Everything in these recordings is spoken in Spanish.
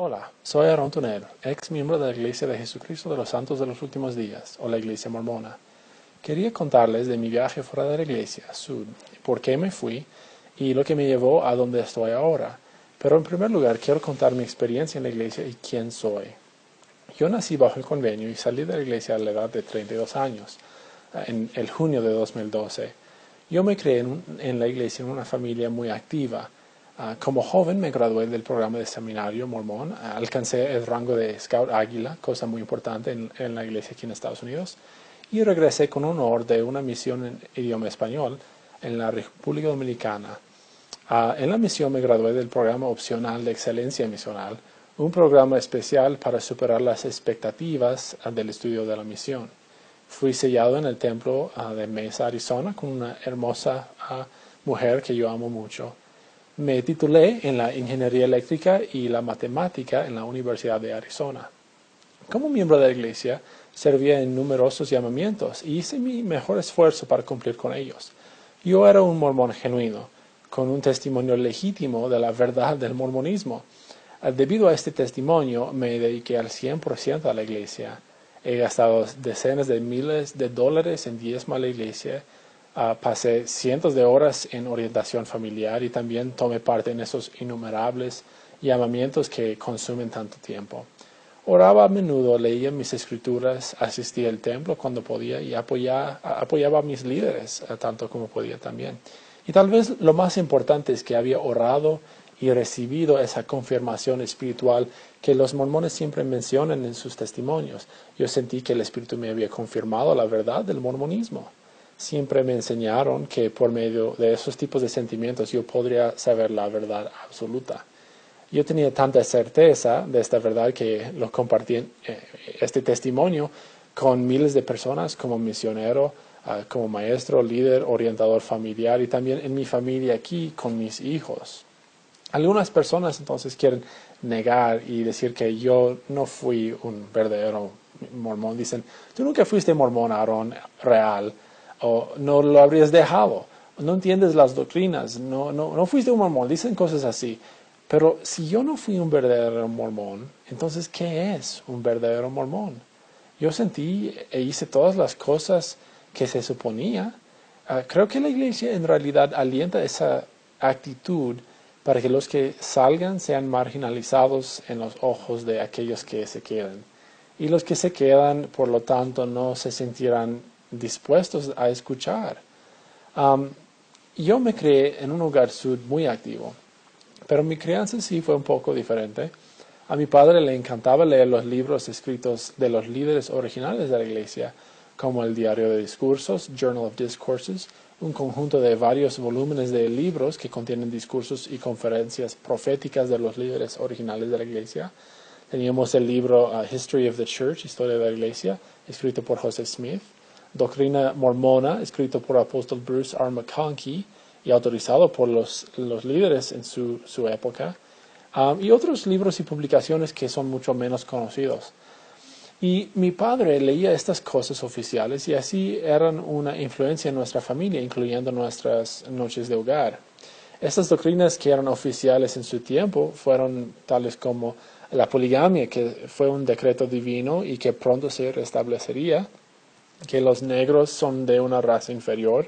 Hola, soy Aaron Tuner, ex miembro de la Iglesia de Jesucristo de los Santos de los Últimos Días, o la Iglesia Mormona. Quería contarles de mi viaje fuera de la Iglesia, por qué me fui y lo que me llevó a donde estoy ahora. Pero en primer lugar quiero contar mi experiencia en la Iglesia y quién soy. Yo nací bajo el convenio y salí de la Iglesia a la edad de 32 años, en el junio de 2012. Yo me crié en la Iglesia en una familia muy activa. Como joven me gradué del programa de seminario mormón, alcancé el rango de Scout Águila, cosa muy importante en la iglesia aquí en Estados Unidos, y regresé con honor de una misión en idioma español en la República Dominicana. En la misión me gradué del programa opcional de excelencia misional, un programa especial para superar las expectativas del estudio de la misión. Fui sellado en el templo de Mesa, Arizona, con una hermosa mujer que yo amo mucho. Me titulé en la ingeniería eléctrica y la matemática en la Universidad de Arizona. Como miembro de la iglesia, servía en numerosos llamamientos y hice mi mejor esfuerzo para cumplir con ellos. Yo era un mormón genuino, con un testimonio legítimo de la verdad del mormonismo. Debido a este testimonio, me dediqué al 100% a la iglesia. He gastado decenas de miles de dólares en diezmo a la iglesia. Pasé cientos de horas en orientación familiar y también tomé parte en esos innumerables llamamientos que consumen tanto tiempo. Oraba a menudo, leía mis escrituras, asistía al templo cuando podía y apoyaba a mis líderes tanto como podía también. Y tal vez lo más importante es que había orado y recibido esa confirmación espiritual que los mormones siempre mencionan en sus testimonios. Yo sentí que el Espíritu me había confirmado la verdad del mormonismo. Siempre me enseñaron que por medio de esos tipos de sentimientos yo podría saber la verdad absoluta. Yo tenía tanta certeza de esta verdad que lo compartí este testimonio con miles de personas como misionero, como maestro, líder, orientador familiar y también en mi familia aquí con mis hijos. Algunas personas entonces quieren negar y decir que yo no fui un verdadero mormón. Dicen, tú nunca fuiste mormón, Aarón, real, o no lo habrías dejado, no entiendes las doctrinas, no fuiste un mormón. Dicen cosas así. Pero si yo no fui un verdadero mormón, entonces, ¿qué es un verdadero mormón? Yo sentí e hice todas las cosas que se suponía. Creo que la iglesia en realidad alienta esa actitud para que los que salgan sean marginalizados en los ojos de aquellos que se quedan. Y los que se quedan, por lo tanto, no se sentirán dispuestos a escuchar. Yo me crié en un hogar sud muy activo. Pero mi crianza sí fue un poco diferente. A mi padre le encantaba leer los libros escritos de los líderes originales de la iglesia, como el Diario de Discursos, Journal of Discourses, un conjunto de varios volúmenes de libros que contienen discursos y conferencias proféticas de los líderes originales de la iglesia. Teníamos el libro History of the Church, Historia de la Iglesia, escrito por Joseph Smith, Doctrina Mormona, escrito por el apóstol Bruce R. McConkie, y autorizado por los líderes en su época, y otros libros y publicaciones que son mucho menos conocidos. Y mi padre leía estas cosas oficiales y así eran una influencia en nuestra familia, incluyendo nuestras noches de hogar. Estas doctrinas que eran oficiales en su tiempo fueron tales como la poligamia, que fue un decreto divino y que pronto se restablecería, que los negros son de una raza inferior,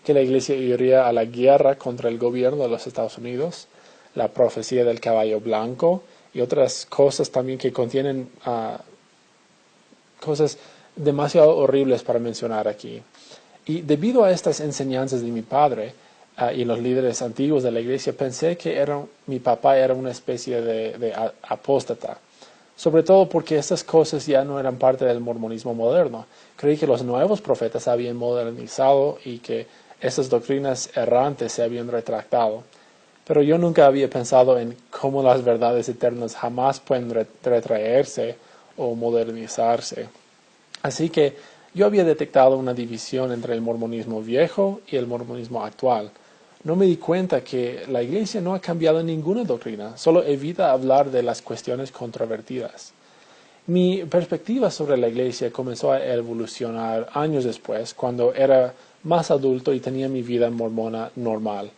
que la iglesia iría a la guerra contra el gobierno de los Estados Unidos, la profecía del caballo blanco y otras cosas también que contienen cosas demasiado horribles para mencionar aquí. Y debido a estas enseñanzas de mi padre y los líderes antiguos de la iglesia, pensé que mi papá era una especie de apóstata. Sobre todo porque estas cosas ya no eran parte del mormonismo moderno. Creí que los nuevos profetas habían modernizado y que esas doctrinas errantes se habían retractado. Pero yo nunca había pensado en cómo las verdades eternas jamás pueden retraerse o modernizarse. Así que yo había detectado una división entre el mormonismo viejo y el mormonismo actual. No me di cuenta que la iglesia no ha cambiado ninguna doctrina, solo evita hablar de las cuestiones controvertidas. Mi perspectiva sobre la iglesia comenzó a evolucionar años después, cuando era más adulto y tenía mi vida mormona normal.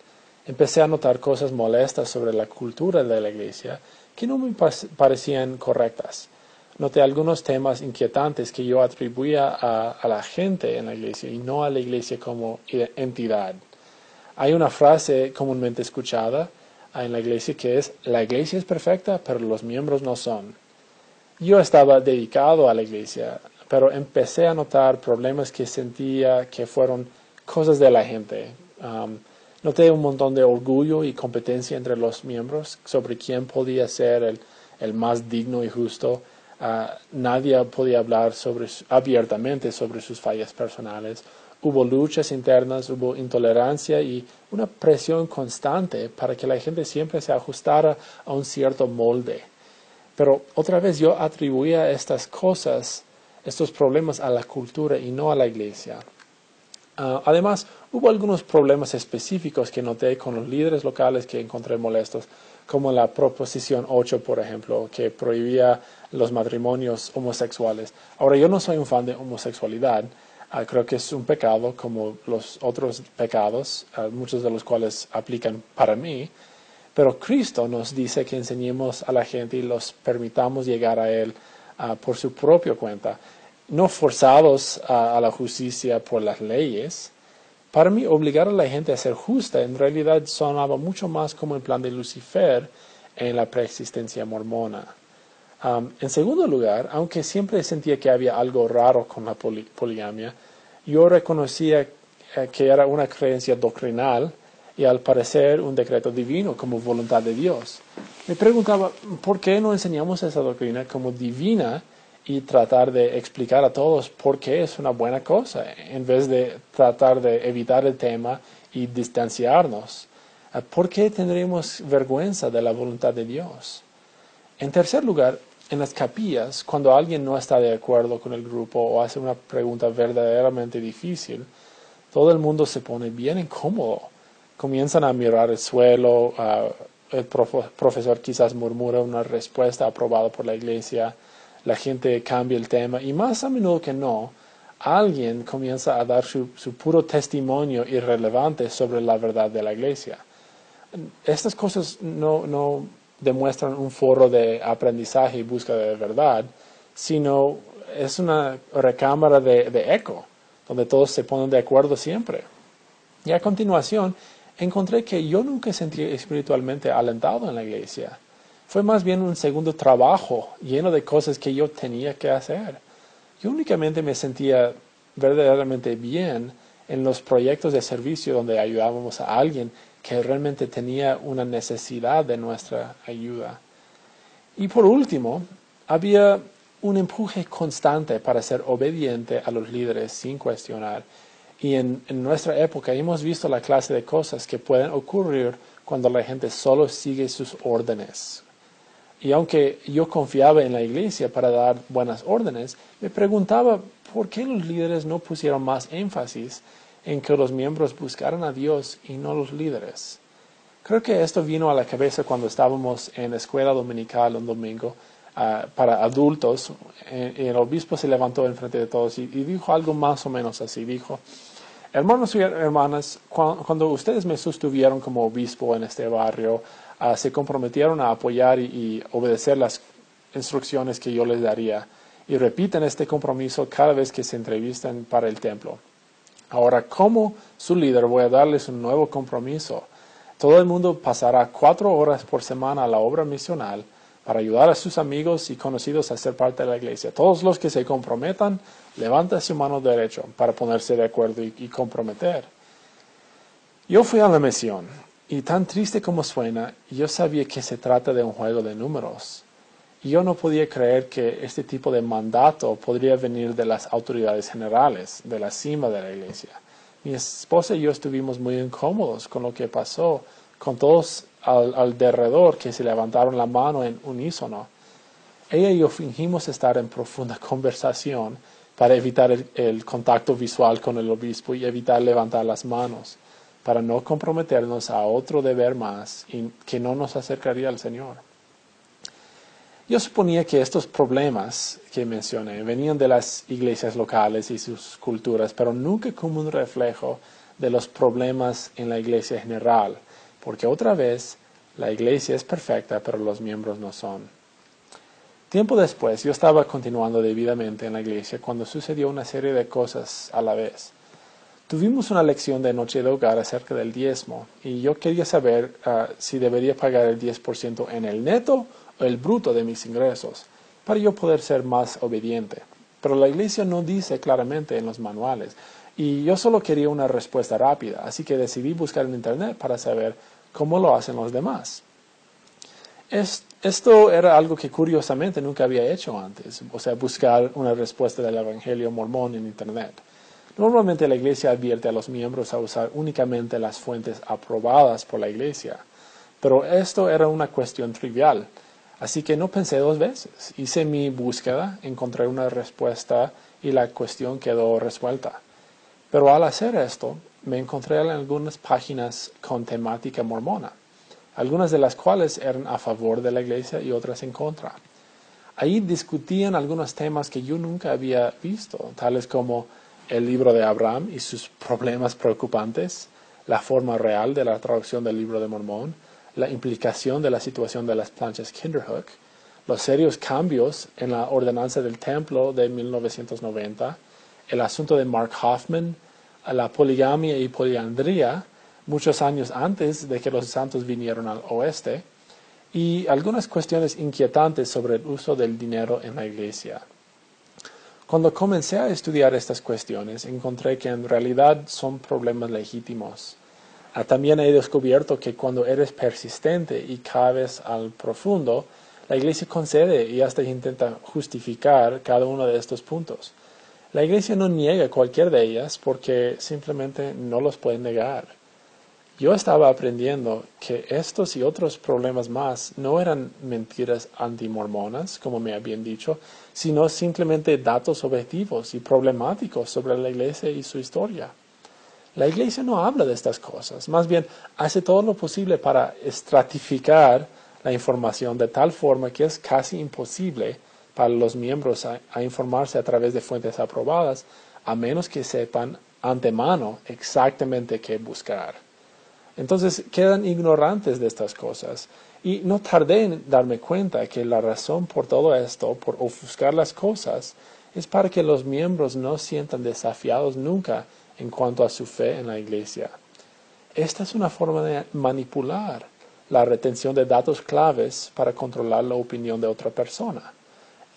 Empecé a notar cosas molestas sobre la cultura de la iglesia que no me parecían correctas. Noté algunos temas inquietantes que yo atribuía a la gente en la iglesia y no a la iglesia como entidad. Hay una frase comúnmente escuchada en la iglesia que es: la iglesia es perfecta, pero los miembros no son. Yo estaba dedicado a la iglesia, pero empecé a notar problemas que sentía que fueron cosas de la gente. Noté un montón de orgullo y competencia entre los miembros sobre quién podía ser el más digno y justo. Nadie podía hablar abiertamente sobre sus fallas personales. Hubo luchas internas, hubo intolerancia y una presión constante para que la gente siempre se ajustara a un cierto molde. Pero otra vez yo atribuía estas cosas, estos problemas, a la cultura y no a la iglesia. Además, hubo algunos problemas específicos que noté con los líderes locales que encontré molestos, como la Proposición 8, por ejemplo, que prohibía los matrimonios homosexuales. Ahora, yo no soy un fan de homosexualidad. Creo que es un pecado como los otros pecados, muchos de los cuales aplican para mí. Pero Cristo nos dice que enseñemos a la gente y los permitamos llegar a Él por su propia cuenta, no forzados a la justicia por las leyes. Para mí, obligar a la gente a ser justa en realidad sonaba mucho más como el plan de Lucifer en la preexistencia mormona. En segundo lugar, aunque siempre sentía que había algo raro con la poligamia, yo reconocía que era una creencia doctrinal y al parecer un decreto divino como voluntad de Dios. Me preguntaba, ¿por qué no enseñamos esa doctrina como divina y tratar de explicar a todos por qué es una buena cosa, en vez de tratar de evitar el tema y distanciarnos? ¿Por qué tendremos vergüenza de la voluntad de Dios? En tercer lugar, en las capillas, cuando alguien no está de acuerdo con el grupo o hace una pregunta verdaderamente difícil, todo el mundo se pone bien incómodo. Comienzan a mirar el suelo, el profesor quizás murmura una respuesta aprobada por la iglesia, la gente cambia el tema y más a menudo que no, alguien comienza a dar su puro testimonio irrelevante sobre la verdad de la iglesia. Estas cosas no demuestran un foro de aprendizaje y búsqueda de verdad, sino es una recámara de eco, donde todos se ponen de acuerdo siempre. Y a continuación, encontré que yo nunca sentí espiritualmente alentado en la iglesia. Fue más bien un segundo trabajo lleno de cosas que yo tenía que hacer. Yo únicamente me sentía verdaderamente bien en los proyectos de servicio donde ayudábamos a alguien que realmente tenía una necesidad de nuestra ayuda. Y por último, había un empuje constante para ser obediente a los líderes sin cuestionar. Y en nuestra época hemos visto la clase de cosas que pueden ocurrir cuando la gente solo sigue sus órdenes. Y aunque yo confiaba en la iglesia para dar buenas órdenes, me preguntaba por qué los líderes no pusieron más énfasis en que los miembros buscaran a Dios y no los líderes. Creo que esto vino a la cabeza cuando estábamos en la escuela dominical un domingo para adultos. El obispo se levantó enfrente de todos y dijo algo más o menos así. Dijo: hermanos y hermanas, cuando ustedes me sostuvieron como obispo en este barrio, se comprometieron a apoyar y obedecer las instrucciones que yo les daría. Y repiten este compromiso cada vez que se entrevistan para el templo. Ahora, como su líder, voy a darles un nuevo compromiso. Todo el mundo pasará 4 horas por semana a la obra misional para ayudar a sus amigos y conocidos a ser parte de la iglesia. Todos los que se comprometan, levanten su mano derecha para ponerse de acuerdo y comprometer. Yo fui a la misión y tan triste como suena, yo sabía que se trata de un juego de números. Y yo no podía creer que este tipo de mandato podría venir de las autoridades generales, de la cima de la iglesia. Mi esposa y yo estuvimos muy incómodos con lo que pasó, con todos alrededor que se levantaron la mano en unísono. Ella y yo fingimos estar en profunda conversación para evitar el contacto visual con el obispo y evitar levantar las manos, para no comprometernos a otro deber más y que no nos acercaría al Señor. Yo suponía que estos problemas que mencioné venían de las iglesias locales y sus culturas, pero nunca como un reflejo de los problemas en la iglesia general, porque otra vez La iglesia es perfecta, pero los miembros no son. Tiempo después, yo estaba continuando debidamente en la iglesia cuando sucedió una serie de cosas a la vez. Tuvimos una lección de noche de hogar acerca del diezmo, y yo quería saber si debería pagar el 10% en el neto o el bruto de mis ingresos, para yo poder ser más obediente. Pero la iglesia no dice claramente en los manuales, y yo solo quería una respuesta rápida, así que decidí buscar en internet para saber cómo lo hacen los demás. Esto era algo que curiosamente nunca había hecho antes, o sea, buscar una respuesta del Evangelio mormón en internet. Normalmente la iglesia advierte a los miembros a usar únicamente las fuentes aprobadas por la iglesia, pero esto era una cuestión trivial, así que no pensé dos veces. Hice mi búsqueda, encontré una respuesta y la cuestión quedó resuelta. Pero al hacer esto, me encontré en algunas páginas con temática mormona, algunas de las cuales eran a favor de la iglesia y otras en contra. Ahí discutían algunos temas que yo nunca había visto, tales como el libro de Abraham y sus problemas preocupantes, la forma real de la traducción del libro de Mormón, la implicación de la situación de las planchas Kinderhook, los serios cambios en la ordenanza del templo de 1990, el asunto de Mark Hoffman, la poligamia y poliandría, muchos años antes de que los santos vinieron al oeste, y algunas cuestiones inquietantes sobre el uso del dinero en la iglesia. Cuando comencé a estudiar estas cuestiones, encontré que en realidad son problemas legítimos. También he descubierto que cuando eres persistente y cabes al profundo, la iglesia concede y hasta intenta justificar cada uno de estos puntos. La iglesia no niega cualquier de ellas porque simplemente no los puede negar. Yo estaba aprendiendo que estos y otros problemas más no eran mentiras antimormonas, como me habían dicho, sino simplemente datos objetivos y problemáticos sobre la iglesia y su historia. La iglesia no habla de estas cosas, más bien hace todo lo posible para estratificar la información de tal forma que es casi imposible para los miembros a informarse a través de fuentes aprobadas, a menos que sepan antemano exactamente qué buscar. Entonces quedan ignorantes de estas cosas. Y no tardé en darme cuenta que la razón por todo esto, por ofuscar las cosas, es para que los miembros no sientan desafiados nunca en cuanto a su fe en la iglesia. Esta es una forma de manipular la retención de datos claves para controlar la opinión de otra persona.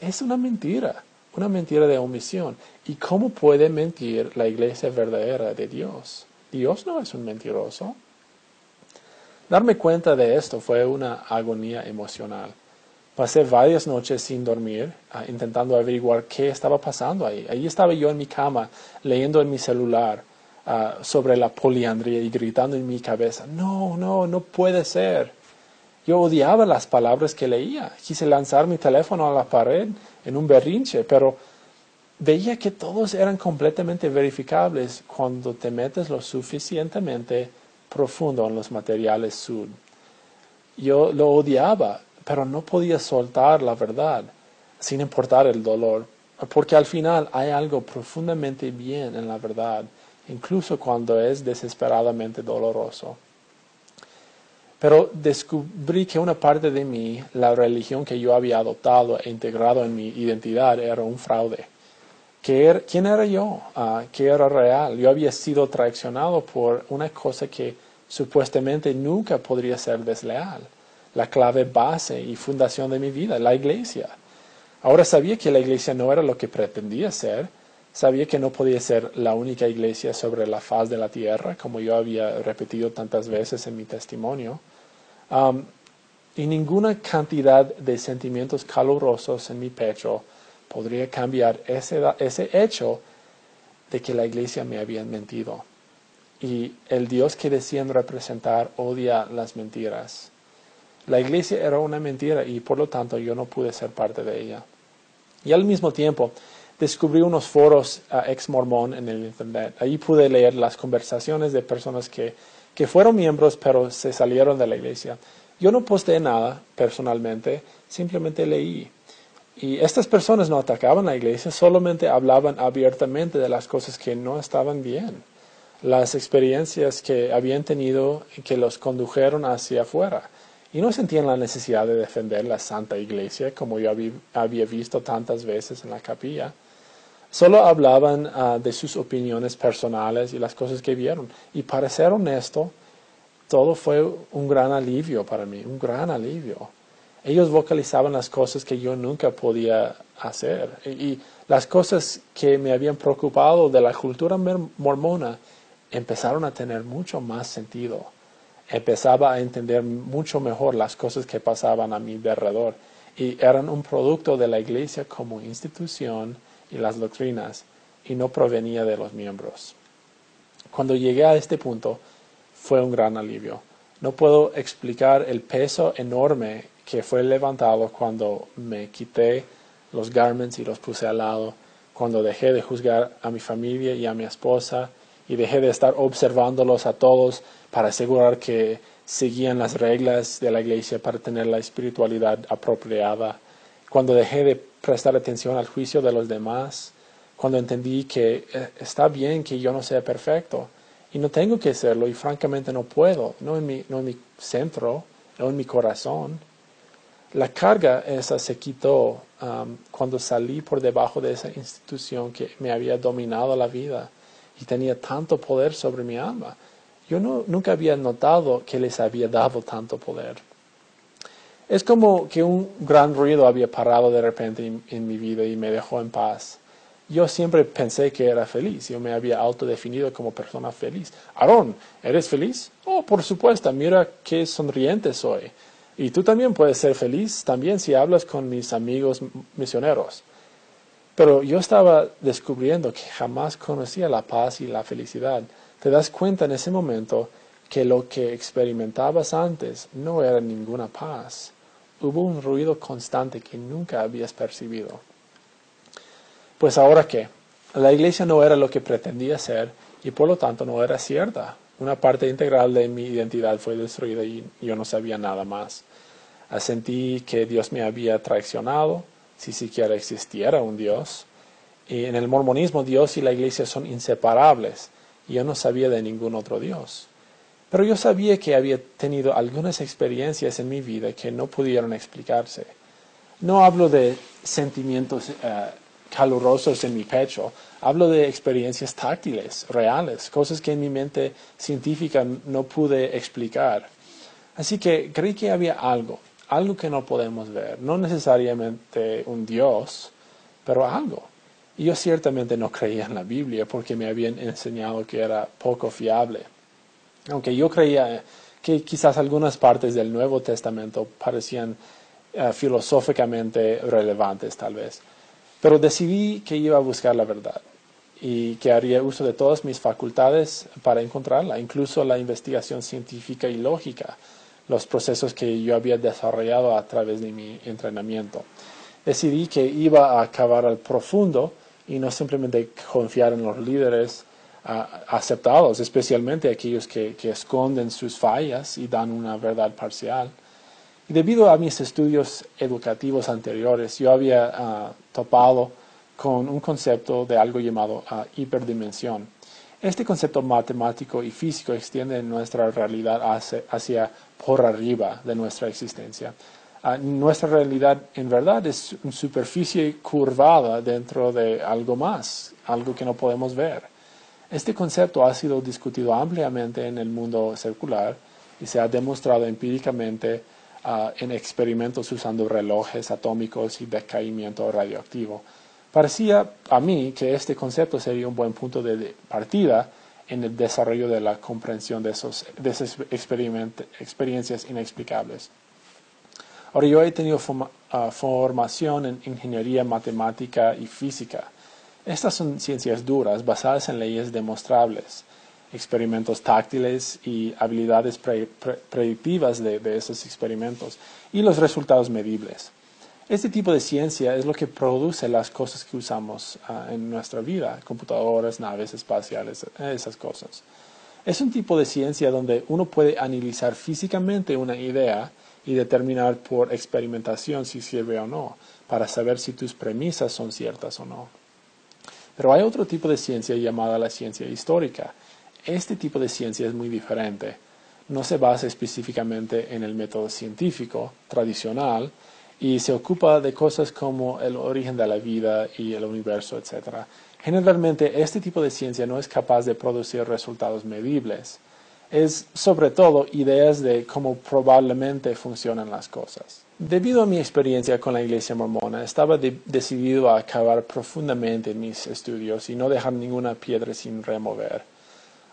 Es una mentira de omisión. ¿Y cómo puede mentir la iglesia verdadera de Dios? Dios no es un mentiroso. Darme cuenta de esto fue una agonía emocional. Pasé varias noches sin dormir, intentando averiguar qué estaba pasando ahí. Ahí estaba yo en mi cama, leyendo en mi celular sobre la poliandría y gritando en mi cabeza, no puede ser. Yo odiaba las palabras que leía. Quise lanzar mi teléfono a la pared en un berrinche, pero veía que todos eran completamente verificables cuando te metes lo suficientemente profundo en los materiales Sud. Yo lo odiaba, pero no podía soltar la verdad, sin importar el dolor, porque al final hay algo profundamente bien en la verdad, incluso cuando es desesperadamente doloroso. Pero descubrí que una parte de mí, la religión que yo había adoptado e integrado en mi identidad, era un fraude. ¿Quién era yo? ¿Qué era real? Yo había sido traicionado por una cosa que supuestamente nunca podría ser desleal. La clave base y fundación de mi vida, la iglesia. Ahora sabía que la iglesia no era lo que pretendía ser. Sabía que no podía ser la única iglesia sobre la faz de la tierra, como yo había repetido tantas veces en mi testimonio. Y ninguna cantidad de sentimientos calurosos en mi pecho podría cambiar ese hecho de que la iglesia me había mentido. Y el Dios que decían representar odia las mentiras. La iglesia era una mentira y por lo tanto yo no pude ser parte de ella. Y al mismo tiempo descubrí unos foros ex-mormón en el internet. Ahí pude leer las conversaciones de personas que fueron miembros pero se salieron de la iglesia. Yo no posteé nada personalmente, simplemente leí. Y estas personas no atacaban la iglesia, solamente hablaban abiertamente de las cosas que no estaban bien, las experiencias que habían tenido que los condujeron hacia afuera. y no sentían la necesidad de defender la Santa Iglesia como yo había visto tantas veces en la capilla. Solo hablaban de sus opiniones personales y las cosas que vieron. Y para ser honesto, todo fue un gran alivio para mí, un gran alivio. Ellos vocalizaban las cosas que yo nunca podía hacer. Y las cosas que me habían preocupado de la cultura mormona empezaron a tener mucho más sentido. Empezaba a entender mucho mejor las cosas que pasaban a mi alrededor. Y eran un producto de la iglesia como institución y las doctrinas, y no provenía de los miembros. Cuando llegué a este punto, fue un gran alivio. No puedo explicar el peso enorme que fue levantado cuando me quité los garments y los puse al lado, cuando dejé de juzgar a mi familia y a mi esposa, y dejé de estar observándolos a todos para asegurar que seguían las reglas de la iglesia para tener la espiritualidad apropiada, cuando dejé de prestar atención al juicio de los demás, cuando entendí que está bien que yo no sea perfecto y no tengo que serlo y francamente no puedo, no en mi centro, no en mi corazón. La carga esa se quitó cuando salí por debajo de esa institución que me había dominado la vida y tenía tanto poder sobre mi alma. Yo nunca había notado que les había dado tanto poder. Es como que un gran ruido había parado de repente en mi vida y me dejó en paz. Yo siempre pensé que era feliz. Yo me había autodefinido como persona feliz. Aarón, ¿eres feliz? Oh, por supuesto, mira qué sonriente soy. Y tú también puedes ser feliz también si hablas con mis amigos misioneros. Pero yo estaba descubriendo que jamás conocía la paz y la felicidad. Te das cuenta en ese momento que lo que experimentabas antes no era ninguna paz. Hubo un ruido constante que nunca habías percibido. Pues ahora qué, la iglesia no era lo que pretendía ser y por lo tanto no era cierta. Una parte integral de mi identidad fue destruida y yo no sabía nada más. Sentí que Dios me había traicionado, si siquiera existiera un Dios. Y en el mormonismo Dios y la iglesia son inseparables y yo no sabía de ningún otro Dios. Pero yo sabía que había tenido algunas experiencias en mi vida que no pudieron explicarse. No hablo de sentimientos calurosos en mi pecho, hablo de experiencias táctiles, reales, cosas que en mi mente científica no pude explicar. Así que creí que había algo que no podemos ver, no necesariamente un Dios, pero algo. Y yo ciertamente no creía en la Biblia porque me habían enseñado que era poco fiable. Aunque yo creía que quizás algunas partes del Nuevo Testamento parecían filosóficamente relevantes tal vez. Pero decidí que iba a buscar la verdad y que haría uso de todas mis facultades para encontrarla, incluso la investigación científica y lógica, los procesos que yo había desarrollado a través de mi entrenamiento. Decidí que iba a cavar al profundo y no simplemente confiar en los líderes aceptados, especialmente aquellos que esconden sus fallas y dan una verdad parcial. Y debido a mis estudios educativos anteriores, yo había topado con un concepto de algo llamado hiperdimensión. Este concepto matemático y físico extiende nuestra realidad hacia por arriba de nuestra existencia. Nuestra realidad en verdad es una superficie curvada dentro de algo más, algo que no podemos ver. Este concepto ha sido discutido ampliamente en el mundo secular y se ha demostrado empíricamente en experimentos usando relojes atómicos y decaimiento radioactivo. Parecía a mí que este concepto sería un buen punto de partida en el desarrollo de la comprensión de esas experiencias inexplicables. Ahora, yo he tenido formación en ingeniería matemática y física. Estas son ciencias duras basadas en leyes demostrables, experimentos táctiles y habilidades predictivas de esos experimentos y los resultados medibles. Este tipo de ciencia es lo que produce las cosas que usamos en nuestra vida, computadoras, naves espaciales, esas cosas. Es un tipo de ciencia donde uno puede analizar físicamente una idea y determinar por experimentación si sirve o no, para saber si tus premisas son ciertas o no. Pero hay otro tipo de ciencia llamada la ciencia histórica. Este tipo de ciencia es muy diferente. no se basa específicamente en el método científico tradicional y se ocupa de cosas como el origen de la vida y el universo, etc. Generalmente, este tipo de ciencia no es capaz de producir resultados medibles. Es, sobre todo, ideas de cómo probablemente funcionan las cosas. Debido a mi experiencia con la Iglesia Mormona, estaba decidido a cavar profundamente en mis estudios y no dejar ninguna piedra sin remover.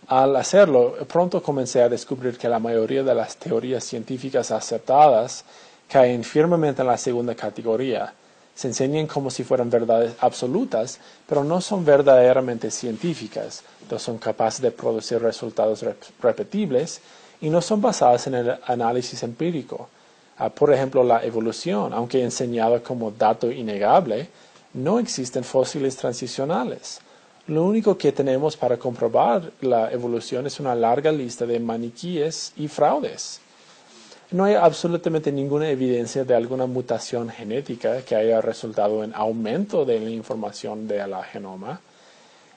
Al hacerlo, pronto comencé a descubrir que la mayoría de las teorías científicas aceptadas caen firmemente en la segunda categoría. Se enseñan como si fueran verdades absolutas, pero no son verdaderamente científicas, no son capaces de producir resultados repetibles y no son basadas en el análisis empírico. Por ejemplo, la evolución, aunque enseñada como dato innegable, no existen fósiles transicionales. Lo único que tenemos para comprobar la evolución es una larga lista de maniquíes y fraudes. No hay absolutamente ninguna evidencia de alguna mutación genética que haya resultado en aumento de la información de la genoma.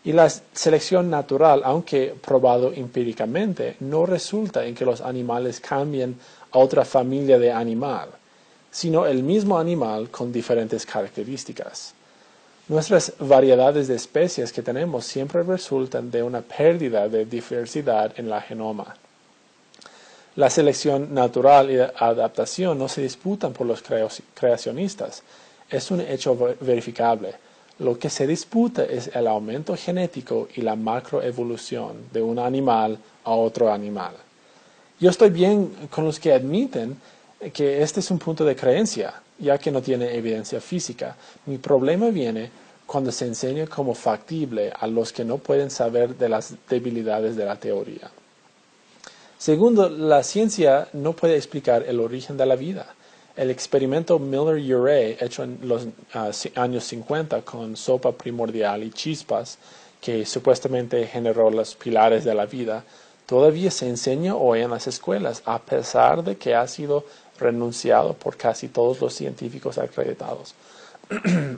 Y la selección natural, aunque probado empíricamente, no resulta en que los animales cambien a otra familia de animal, sino el mismo animal con diferentes características. Nuestras variedades de especies que tenemos siempre resultan de una pérdida de diversidad en la genoma. La selección natural y la adaptación no se disputan por los creacionistas. Es un hecho verificable. Lo que se disputa es el aumento genético y la macroevolución de un animal a otro animal. Yo estoy bien con los que admiten que este es un punto de creencia, ya que no tiene evidencia física. Mi problema viene cuando se enseña como factible a los que no pueden saber de las debilidades de la teoría. Segundo, la ciencia no puede explicar el origen de la vida. El experimento Miller-Urey, hecho en los años 50 con sopa primordial y chispas, que supuestamente generó los pilares de la vida, todavía se enseña hoy en las escuelas, a pesar de que ha sido renunciado por casi todos los científicos acreditados.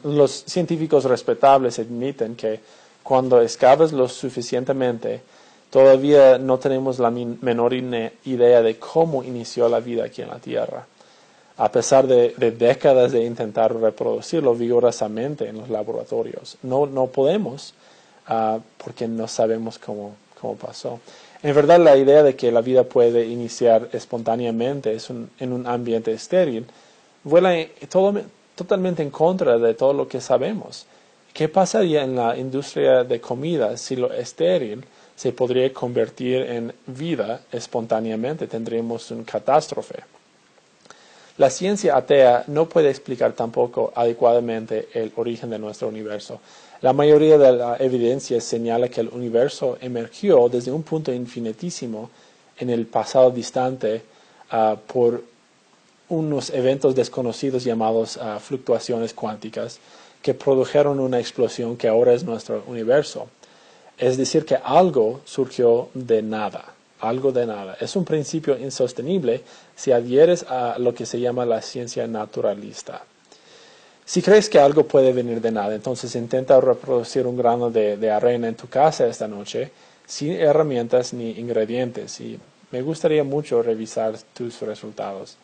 Los científicos respetables admiten que cuando excavas lo suficientemente, todavía no tenemos la menor idea de cómo inició la vida aquí en la Tierra, a pesar de décadas de intentar reproducirlo vigorosamente en los laboratorios. No podemos porque no sabemos cómo pasó. En verdad, la idea de que la vida puede iniciar espontáneamente en un ambiente estéril vuela totalmente en contra de todo lo que sabemos. ¿Qué pasaría en la industria de comida si lo estéril se podría convertir en vida espontáneamente? Tendríamos una catástrofe. La ciencia atea no puede explicar tampoco adecuadamente el origen de nuestro universo. La mayoría de la evidencia señala que el universo emergió desde un punto infinitísimo en el pasado distante por unos eventos desconocidos llamados fluctuaciones cuánticas que produjeron una explosión que ahora es nuestro universo. Es decir, que algo surgió de nada. Algo de nada. Es un principio insostenible si adhieres a lo que se llama la ciencia naturalista. Si crees que algo puede venir de nada, entonces intenta reproducir un grano de arena en tu casa esta noche sin herramientas ni ingredientes, y me gustaría mucho revisar tus resultados.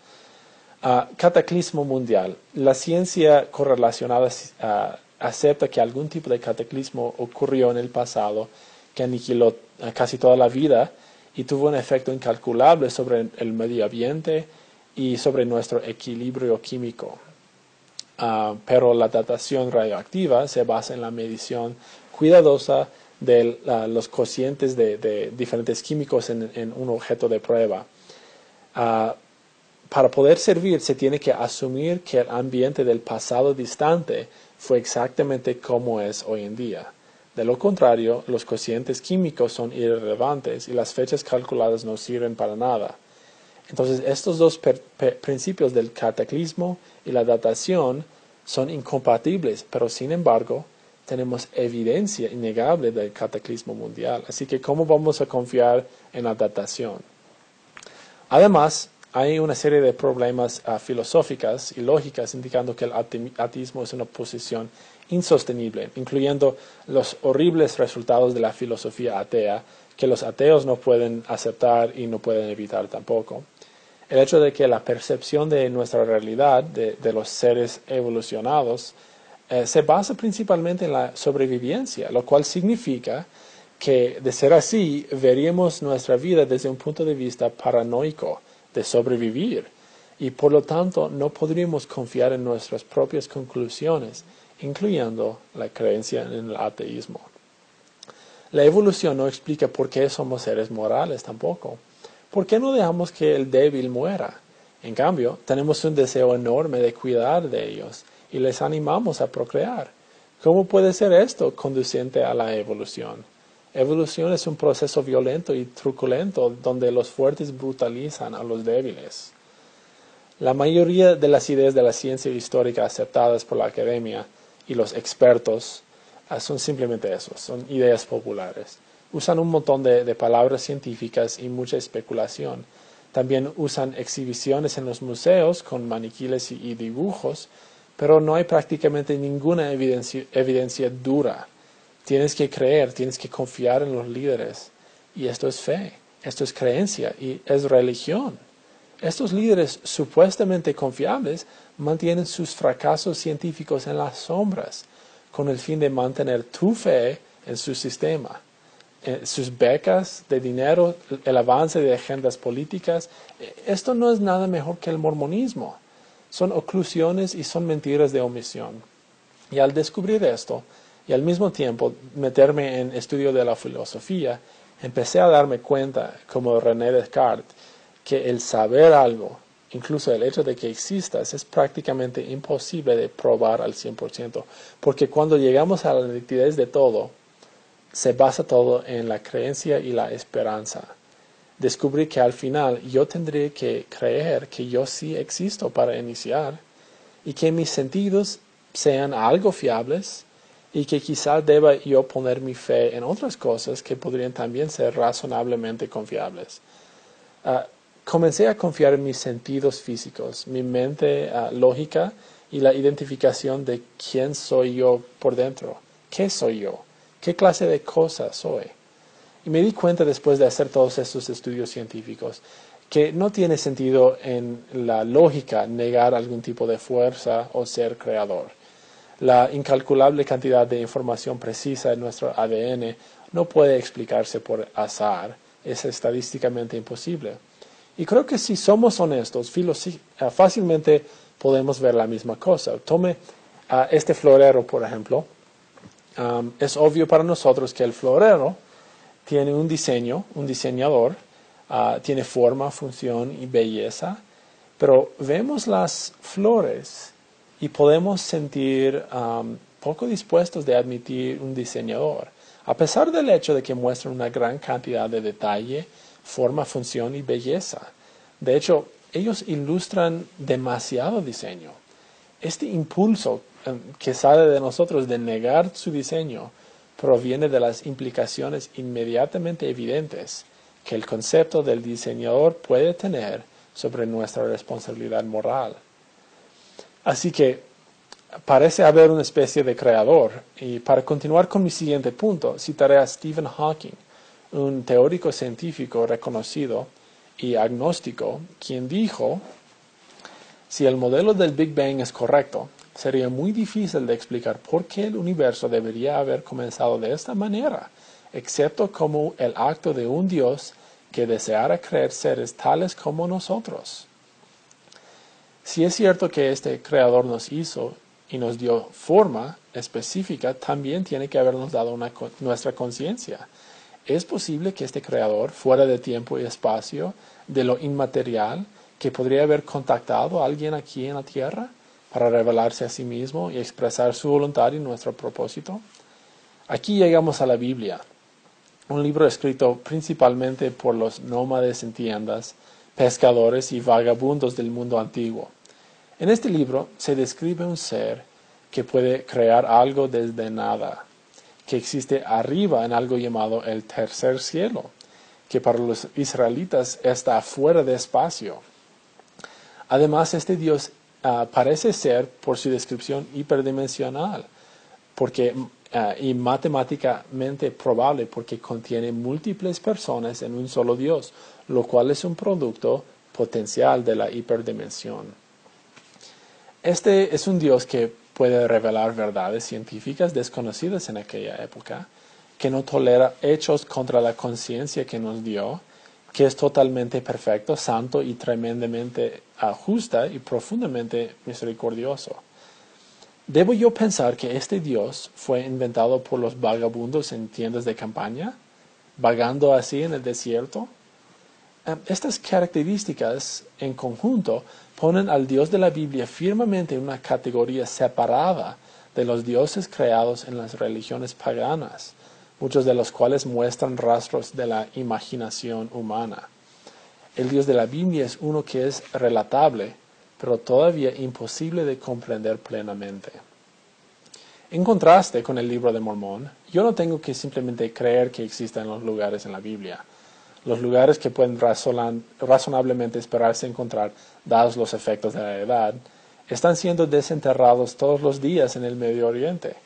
Cataclismo mundial. La ciencia correlacionada acepta que algún tipo de cataclismo ocurrió en el pasado que aniquiló casi toda la vida y tuvo un efecto incalculable sobre el medio ambiente y sobre nuestro equilibrio químico. Pero la datación radioactiva se basa en la medición cuidadosa de los cocientes de diferentes químicos en un objeto de prueba. Para poder servir se tiene que asumir que el ambiente del pasado distante fue exactamente como es hoy en día. De lo contrario, los cocientes químicos son irrelevantes y las fechas calculadas no sirven para nada. Entonces, estos dos principios del cataclismo y la datación son incompatibles, pero sin embargo, tenemos evidencia innegable del cataclismo mundial. Así que, ¿cómo vamos a confiar en la datación? Además, hay una serie de problemas filosóficas y lógicas indicando que el ateísmo es una posición insostenible, incluyendo los horribles resultados de la filosofía atea que los ateos no pueden aceptar y no pueden evitar tampoco. El hecho de que la percepción de nuestra realidad, de los seres evolucionados, se basa principalmente en la sobrevivencia, lo cual significa que, de ser así, veríamos nuestra vida desde un punto de vista paranoico, de sobrevivir, y por lo tanto no podríamos confiar en nuestras propias conclusiones, incluyendo la creencia en el ateísmo. La evolución no explica por qué somos seres morales tampoco. ¿Por qué no dejamos que el débil muera? En cambio, tenemos un deseo enorme de cuidar de ellos y les animamos a procrear. ¿Cómo puede ser esto conducente a la evolución? Evolución es un proceso violento y truculento donde los fuertes brutalizan a los débiles. La mayoría de las ideas de la ciencia histórica aceptadas por la academia y los expertos son simplemente eso, son ideas populares. Usan un montón de palabras científicas y mucha especulación. También usan exhibiciones en los museos con maniquíes y dibujos, pero no hay prácticamente ninguna evidencia dura. Tienes que creer, tienes que confiar en los líderes. Y esto es fe, esto es creencia y es religión. Estos líderes supuestamente confiables mantienen sus fracasos científicos en las sombras, con el fin de mantener tu fe en su sistema. Sus becas de dinero, el avance de agendas políticas, esto no es nada mejor que el mormonismo. Son oclusiones y son mentiras de omisión. Y al descubrir esto, y al mismo tiempo meterme en estudio de la filosofía, empecé a darme cuenta, como René Descartes, que el saber algo, incluso el hecho de que existas, es prácticamente imposible de probar al 100%, porque cuando llegamos a la nitidez de todo, se basa todo en la creencia y la esperanza. Descubrí que al final yo tendré que creer que yo sí existo para iniciar y que mis sentidos sean algo fiables y que quizá deba yo poner mi fe en otras cosas que podrían también ser razonablemente confiables. Comencé a confiar en mis sentidos físicos, mi mente lógica y la identificación de quién soy yo por dentro. ¿Qué soy yo? ¿Qué clase de cosa soy? Y me di cuenta después de hacer todos estos estudios científicos que no tiene sentido en la lógica negar algún tipo de fuerza o ser creador. La incalculable cantidad de información precisa en nuestro ADN no puede explicarse por azar, es estadísticamente imposible. Y creo que si somos honestos, fácilmente podemos ver la misma cosa. Tome este florero, por ejemplo. Es obvio para nosotros que el florero tiene un diseño, un diseñador, tiene forma, función y belleza, pero vemos las flores y podemos sentir poco dispuestos de admitir un diseñador, a pesar del hecho de que muestran una gran cantidad de detalle, forma, función y belleza. De hecho, ellos ilustran demasiado diseño. Este impulso que sale de nosotros de negar su diseño proviene de las implicaciones inmediatamente evidentes que el concepto del diseñador puede tener sobre nuestra responsabilidad moral. Así que parece haber una especie de creador, y para continuar con mi siguiente punto, citaré a Stephen Hawking, un teórico científico reconocido y agnóstico, quien dijo: si el modelo del Big Bang es correcto, sería muy difícil de explicar por qué el universo debería haber comenzado de esta manera, excepto como el acto de un Dios que deseara crear seres tales como nosotros. Si es cierto que este creador nos hizo y nos dio forma específica, también tiene que habernos dado nuestra conciencia. ¿Es posible que este creador, fuera de tiempo y espacio, de lo inmaterial, que podría haber contactado a alguien aquí en la tierra para revelarse a sí mismo y expresar su voluntad y nuestro propósito? Aquí llegamos a la Biblia, un libro escrito principalmente por los nómades en tiendas, pescadores y vagabundos del mundo antiguo. En este libro se describe un ser que puede crear algo desde nada, que existe arriba en algo llamado el tercer cielo, que para los israelitas está fuera de espacio. Además, este Dios parece ser, por su descripción, hiperdimensional, porque y matemáticamente probable porque contiene múltiples personas en un solo Dios, lo cual es un producto potencial de la hiperdimensión. Este es un Dios que puede revelar verdades científicas desconocidas en aquella época, que no tolera hechos contra la conciencia que nos dio, que es totalmente perfecto, santo y tremendamente justa y profundamente misericordioso. ¿Debo yo pensar que este Dios fue inventado por los vagabundos en tiendas de campaña, vagando así en el desierto? Estas características en conjunto ponen al Dios de la Biblia firmemente en una categoría separada de los dioses creados en las religiones paganas, muchos de los cuales muestran rastros de la imaginación humana. El Dios de la Biblia es uno que es relatable, pero todavía imposible de comprender plenamente. En contraste con el libro de Mormón, yo no tengo que simplemente creer que existen los lugares en la Biblia. Los lugares que pueden razonablemente esperarse encontrar, dados los efectos de la edad, están siendo desenterrados todos los días en el Medio Oriente.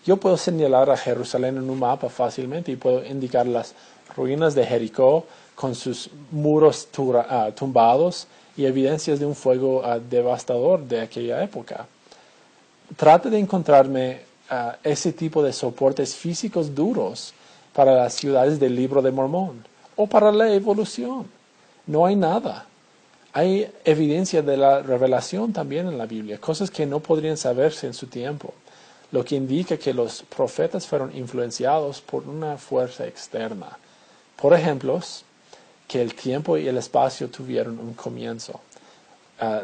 Yo puedo señalar a Jerusalén en un mapa fácilmente y puedo indicar las ruinas de Jericó con sus muros tumbados y evidencias de un fuego devastador de aquella época. Trate de encontrarme ese tipo de soportes físicos duros para las ciudades del libro de Mormón o para la evolución. No hay nada. Hay evidencia de la revelación también en la Biblia, cosas que no podrían saberse en su tiempo, lo que indica que los profetas fueron influenciados por una fuerza externa. Por ejemplo, que el tiempo y el espacio tuvieron un comienzo.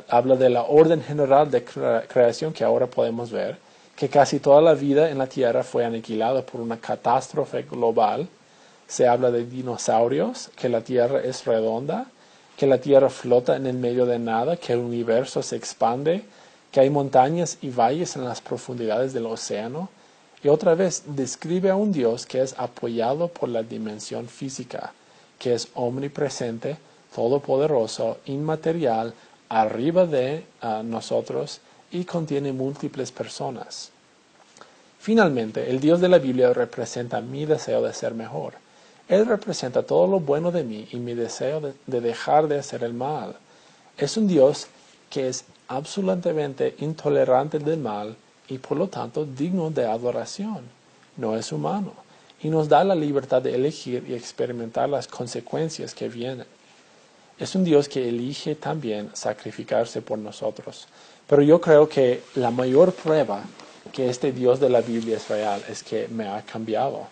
Habla de la orden general de creación que ahora podemos ver, que casi toda la vida en la Tierra fue aniquilada por una catástrofe global. Se habla de dinosaurios, que la Tierra es redonda, que la Tierra flota en el medio de nada, que el universo se expande, que hay montañas y valles en las profundidades del océano. Y otra vez describe a un Dios que es apoyado por la dimensión física, que es omnipresente, todopoderoso, inmaterial, arriba de nosotros y contiene múltiples personas. Finalmente, el Dios de la Biblia representa mi deseo de ser mejor. Él representa todo lo bueno de mí y mi deseo de dejar de hacer el mal. Es un Dios que es absolutamente intolerante del mal y por lo tanto digno de adoración. No es humano y nos da la libertad de elegir y experimentar las consecuencias que vienen. Es un Dios que elige también sacrificarse por nosotros. Pero yo creo que la mayor prueba que este Dios de la Biblia es real es que me ha cambiado.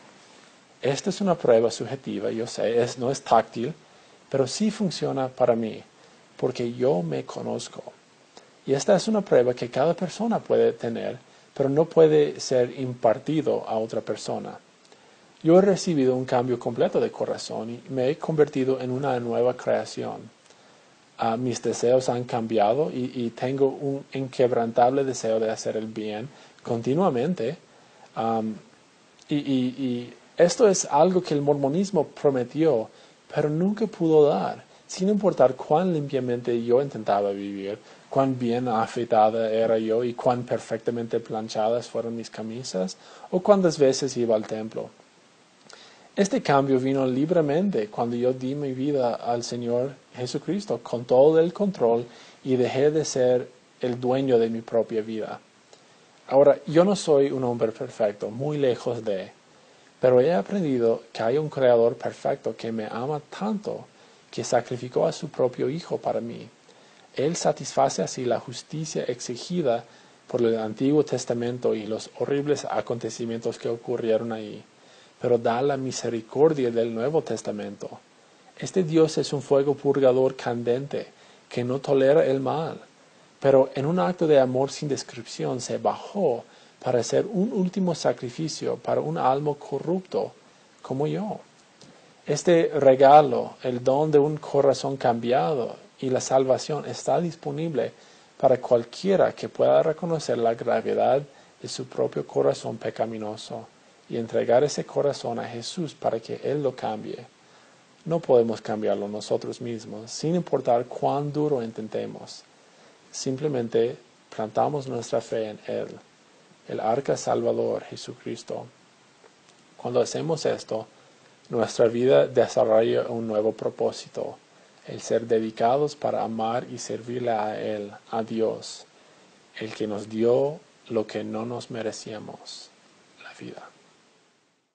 Esta es una prueba subjetiva, yo sé, no es táctil, pero sí funciona para mí, porque yo me conozco. Y esta es una prueba que cada persona puede tener, pero no puede ser impartido a otra persona. Yo he recibido un cambio completo de corazón y me he convertido en una nueva creación. Mis deseos han cambiado y tengo un inquebrantable deseo de hacer el bien continuamente. Y esto es algo que el mormonismo prometió, pero nunca pudo dar, sin importar cuán limpiamente yo intentaba vivir, cuán bien afeitada era yo y cuán perfectamente planchadas fueron mis camisas, o cuántas veces iba al templo. Este cambio vino libremente cuando yo di mi vida al Señor Jesucristo con todo el control y dejé de ser el dueño de mi propia vida. Ahora, yo no soy un hombre perfecto, muy lejos de, pero he aprendido que hay un Creador perfecto que me ama tanto que sacrificó a su propio Hijo para mí. Él satisface así la justicia exigida por el Antiguo Testamento y los horribles acontecimientos que ocurrieron ahí, pero da la misericordia del Nuevo Testamento. Este Dios es un fuego purgador candente que no tolera el mal, pero en un acto de amor sin descripción se bajó para hacer un último sacrificio para un alma corrupto como yo. Este regalo, el don de un corazón cambiado y la salvación está disponible para cualquiera que pueda reconocer la gravedad de su propio corazón pecaminoso y entregar ese corazón a Jesús para que Él lo cambie. No podemos cambiarlo nosotros mismos, sin importar cuán duro intentemos. Simplemente plantamos nuestra fe en Él. el arca salvador, Jesucristo. Cuando hacemos esto, nuestra vida desarrolla un nuevo propósito, el ser dedicados para amar y servirle a Él, a Dios, el que nos dio lo que no nos merecíamos, la vida.